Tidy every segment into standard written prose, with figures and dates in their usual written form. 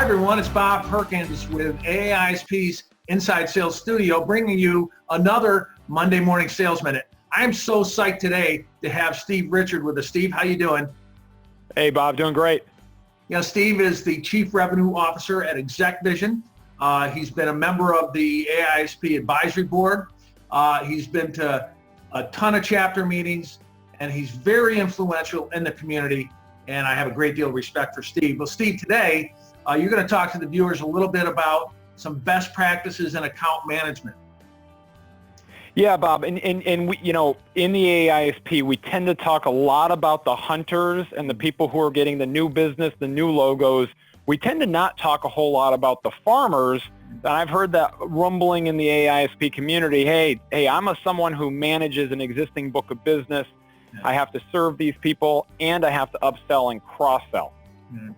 Hi, everyone. It's Bob Perkins with AA-ISP's Inside Sales Studio, bringing you another Monday Morning Sales Minute. I'm so psyched today to have Steve Richard with us. Steve, how you doing? Hey, Bob. Doing great. You know, Steve is the Chief Revenue Officer at ExecVision. He's been a member of the AA-ISP Advisory Board. He's been to a ton of chapter meetings, and he's very influential in the community, and I have a great deal of respect for Steve. Well, Steve, today, you're going to talk to the viewers a little bit about some best practices in account management. Yeah, Bob, and we, you know, in the AA-ISP, we tend to talk a lot about the hunters and the people who are getting the new business, the new logos. We tend to not talk a whole lot about the farmers. And I've heard that rumbling in the AA-ISP community. Hey, I'm someone who manages an existing book of business. Yeah. I have to serve these people, and I have to upsell and cross-sell. Mm-hmm.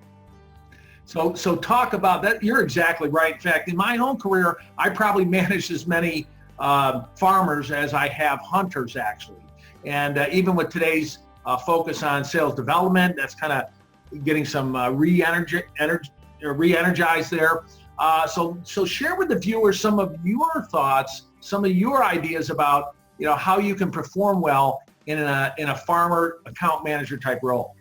So talk about that. You're exactly right. In fact, in my own career, I probably managed as many farmers as I have hunters, actually. And even with today's focus on sales development, that's kind of getting some re-energized there. So share with the viewers some of your thoughts, some of your ideas about, you know, how you can perform well in a farmer account manager type role.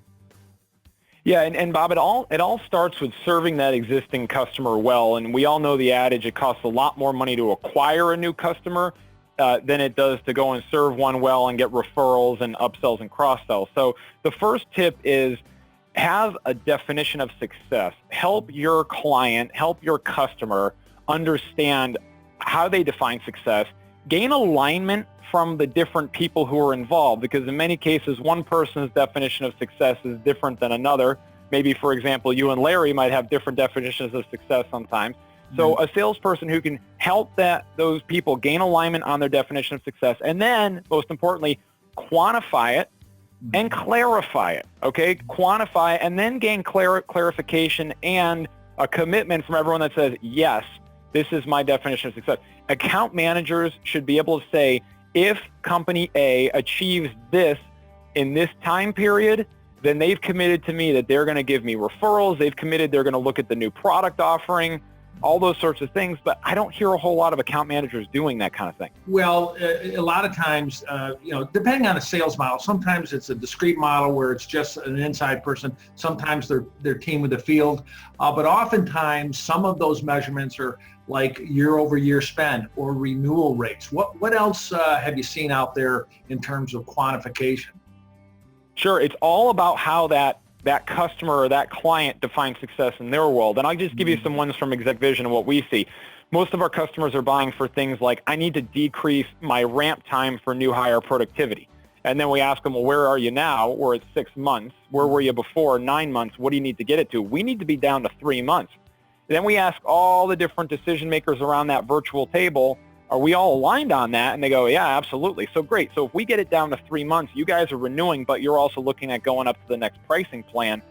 Yeah, and Bob, it all starts with serving that existing customer well, and we all know the adage, it costs a lot more money to acquire a new customer than it does to go and serve one well and get referrals and upsells and cross-sells. So the first tip is have a definition of success. Help your client, help your customer understand how they define success. Gain alignment from the different people who are involved, because in many cases, one person's definition of success is different than another. Maybe, for example, you and Larry might have different definitions of success sometimes. So a salesperson who can help those people gain alignment on their definition of success, and then, most importantly, quantify it and clarify it, okay? Quantify and then gain clarification and a commitment from everyone that says, yes, this is my definition of success. Account managers should be able to say, if company A achieves this in this time period, then they've committed to me that they're going to give me referrals. They've committed they're going to look at the new product offering, all those sorts of things. But I don't hear a whole lot of account managers doing that kind of thing. Well, a lot of times, you know, depending on the sales model, sometimes it's a discrete model where it's just an inside person. Sometimes they're team with the field. But oftentimes, some of those measurements are like year-over-year spend or renewal rates. What else have you seen out there in terms of quantification? Sure. It's all about how that customer or that client defines success in their world. And I'll just give you some ones from ExecVision and what we see. Most of our customers are buying for things like, I need to decrease my ramp time for new hire productivity. And then we ask them, well, where are you now? We're at 6 months. Where were you before? 9 months. What do you need to get it to? We need to be down to 3 months. Then we ask all the different decision makers around that virtual table, are we all aligned on that? And they go, yeah, absolutely. So great. So if we get it down to 3 months, you guys are renewing, but you're also looking at going up to the next pricing plan.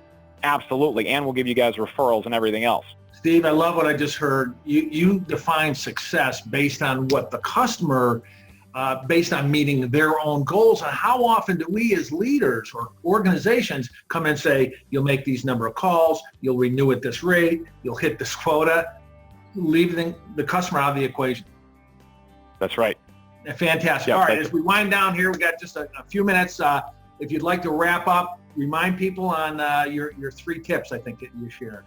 Absolutely. And we'll give you guys referrals and everything else. Steve, I love what I just heard. You define success based on what the customer, based on meeting their own goals. And how often do we as leaders or organizations come and say, you'll make these number of calls, you'll renew at this rate, you'll hit this quota, leaving the customer out of the equation? That's right. Fantastic. Yeah, all right, as we wind down here, we've got just a few minutes. If you'd like to wrap up, remind people on your 3 tips I think that you shared.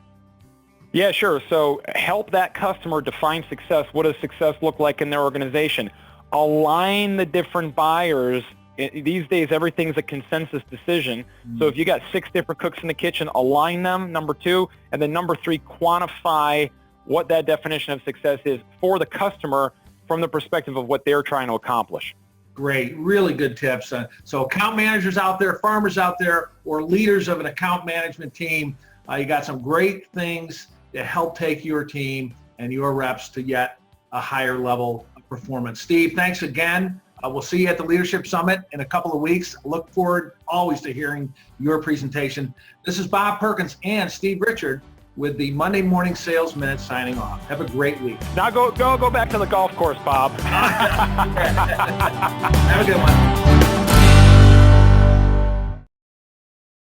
Yeah, sure. So help that customer define success. What does success look like in their organization? Align the different buyers. These days, everything's a consensus decision. So if you got 6 different cooks in the kitchen, align them, number 2. And then number 3, quantify what that definition of success is for the customer from the perspective of what they're trying to accomplish. Great. Really good tips. So account managers out there, farmers out there, or leaders of an account management team, you got some great things to help take your team and your reps to yet a higher level of performance. Steve, thanks again. We'll see you at the Leadership Summit in a couple of weeks. Look forward always to hearing your presentation. This is Bob Perkins and Steve Richard with the Monday Morning Sales Minute signing off. Have a great week. Now go back to the golf course, Bob. Have a good one.